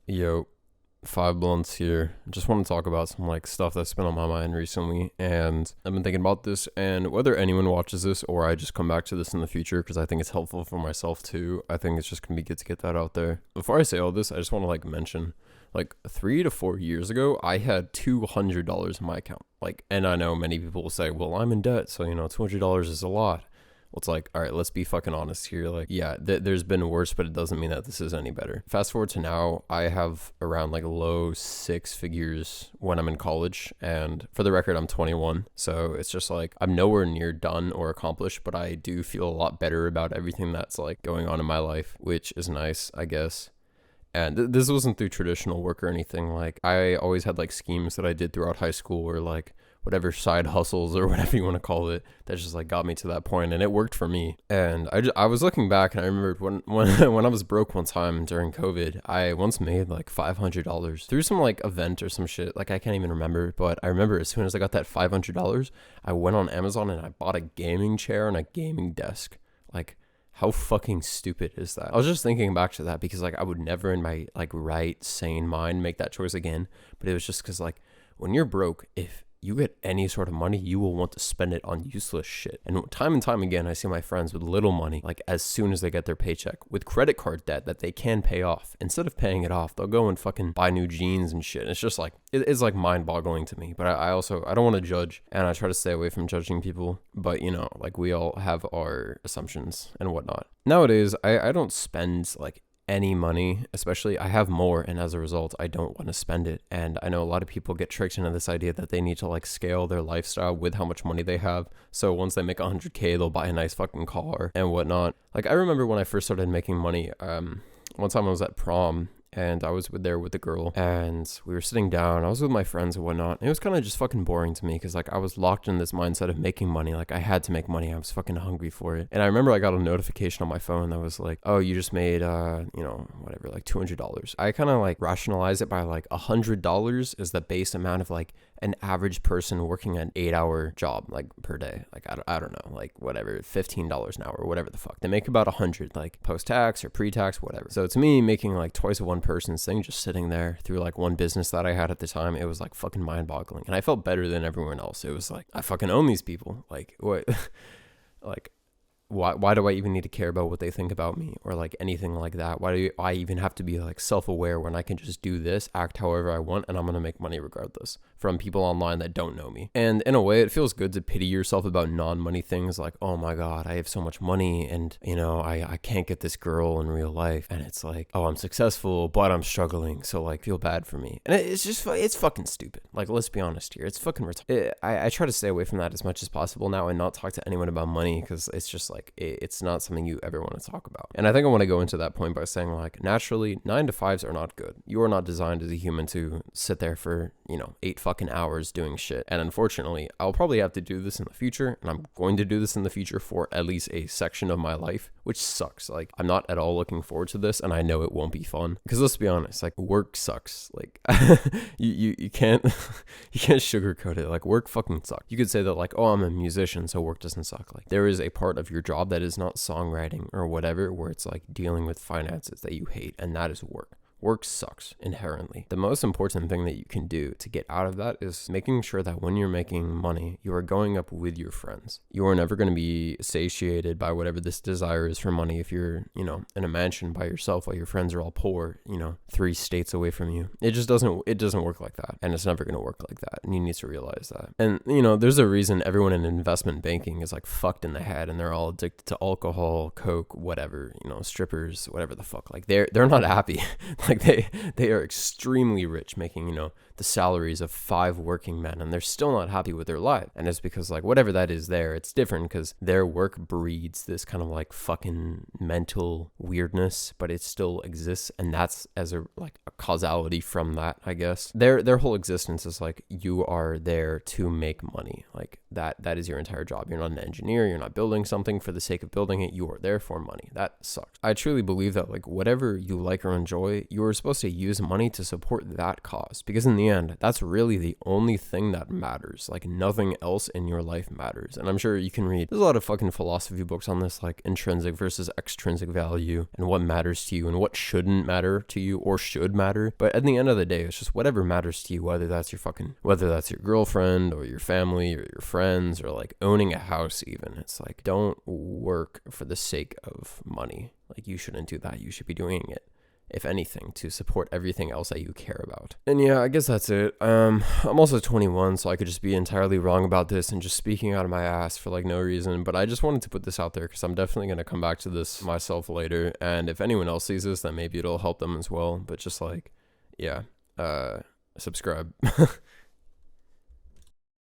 Yo, 5 months here. Just want to talk about some like stuff that's been on my mind recently, and I've been thinking about this. And whether anyone watches this or I just come back to this in the future, because I think it's helpful for myself too. I think it's just gonna be good to get that out there. Before I say all this, I just want to like mention, like 3 to 4 years ago, I had $200 in my account. Like, and I know many people will say, well, I'm in debt, so $200 is a lot. Well, it's like, all right, let's be fucking honest here. Like, yeah, there's been worse, but it doesn't mean that this is any better. Fast forward to now, I have around like low six figures when I'm in college. And for the record, I'm 21. So it's just like, I'm nowhere near done or accomplished, but I do feel a lot better about everything that's like going on in my life, which is nice, I guess. And this wasn't through traditional work or anything. Like, I always had like schemes that I did throughout high school or like whatever side hustles or whatever you want to call it that just like got me to that point, and it worked for me. And I was looking back, and I remembered when I was broke one time during COVID, I once made like $500 through some like event or some shit. Like, I can't even remember, but I remember as soon as I got that $500, I went on Amazon and I bought a gaming chair and a gaming desk. Like, how fucking stupid is that? I was just thinking back to that because like I would never in my like right sane mind make that choice again. But it was just because like when you're broke, if you get any sort of money, you will want to spend it on useless shit. And time again, I see my friends with little money, like as soon as they get their paycheck, with credit card debt that they can pay off. Instead of paying it off, they'll go and fucking buy new jeans and shit. It's just like, it's like mind boggling to me. But I also, I don't want to judge, and I try to stay away from judging people. But like we all have our assumptions and whatnot. Nowadays, I don't spend like any money, especially I have more, and as a result I don't want to spend it. And I know a lot of people get tricked into this idea that they need to like scale their lifestyle with how much money they have, so once they make 100K they'll buy a nice fucking car and whatnot. Like, I remember when I first started making money, one time I was at prom and I was there with the girl, and we were sitting down. I was with my friends and whatnot. And it was kind of just fucking boring to me because like I was locked in this mindset of making money. Like, I had to make money. I was fucking hungry for it. And I remember I got a notification on my phone that was like, oh, you just made whatever, like $200. I kind of like rationalize it by like $100 is the base amount of like an average person working an 8-hour job like per day. Like, I don't know, like whatever, $15 an hour or whatever the fuck. They make about 100 like post-tax or pre-tax, whatever. So to me, making like twice a one person's thing just sitting there through like one business that I had at the time, it was like fucking mind boggling. And I felt better than everyone else. It was like, I fucking own these people. Like, what? Like, why do I even need to care about what they think about me or like anything like that? Why do I even have to be like self-aware when I can just do this, act however I want, and I'm going to make money regardless from people online that don't know me? And in a way, it feels good to pity yourself about non-money things like, oh my God, I have so much money and I can't get this girl in real life. And it's like, oh, I'm successful, but I'm struggling. So like, feel bad for me. And it's fucking stupid. Like, let's be honest here. It's fucking retarded. I try to stay away from that as much as possible now and not talk to anyone about money because it's just like, it's not something you ever want to talk about. And I think I want to go into that point by saying like, naturally 9 to 5s are not good. You are not designed as a human to sit there for 8 fucking hours doing shit. And unfortunately, I'll probably have to do this in the future, and I'm going to do this in the future for at least a section of my life, which sucks. Like, I'm not at all looking forward to this, and I know it won't be fun because let's be honest, like, work sucks. Like, you can't you can't sugarcoat it. Like, work fucking sucks. You could say that like, oh, I'm a musician, so work doesn't suck. Like, there is a part of your job that is not songwriting or whatever, where it's like dealing with finances that you hate, and that is work. Work sucks inherently. The most important thing that you can do to get out of that is making sure that when you're making money, you are going up with your friends. You are never going to be satiated by whatever this desire is for money if you're, in a mansion by yourself while your friends are all poor, 3 states away from you. It doesn't work like that. And it's never going to work like that. And you need to realize that. And, there's a reason everyone in investment banking is like fucked in the head and they're all addicted to alcohol, coke, whatever, strippers, whatever the fuck. Like, they're not happy. Like, they are extremely rich, making, the salaries of 5 working men, and they're still not happy with their life. And it's because like whatever that is there, it's different because their work breeds this kind of like fucking mental weirdness, but it still exists, and that's as a causality from that, I guess. Their whole existence is like, you are there to make money. Like, that is your entire job. You're not an engineer, you're not building something for the sake of building it, you are there for money. That sucks. I truly believe that like whatever you like or enjoy, you you're supposed to use money to support that cause, because in the end, that's really the only thing that matters. Like, nothing else in your life matters. And I'm sure you can read, there's a lot of fucking philosophy books on this, like intrinsic versus extrinsic value and what matters to you and what shouldn't matter to you or should matter. But at the end of the day, it's just whatever matters to you, whether that's your girlfriend or your family or your friends or like owning a house even. It's like, don't work for the sake of money. Like, you shouldn't do that. You should be doing it, if anything, to support everything else that you care about. And yeah, I guess that's it. I'm also 21, so I could just be entirely wrong about this and just speaking out of my ass for like no reason. But I just wanted to put this out there because I'm definitely going to come back to this myself later. And if anyone else sees this, then maybe it'll help them as well. But just like, yeah, subscribe.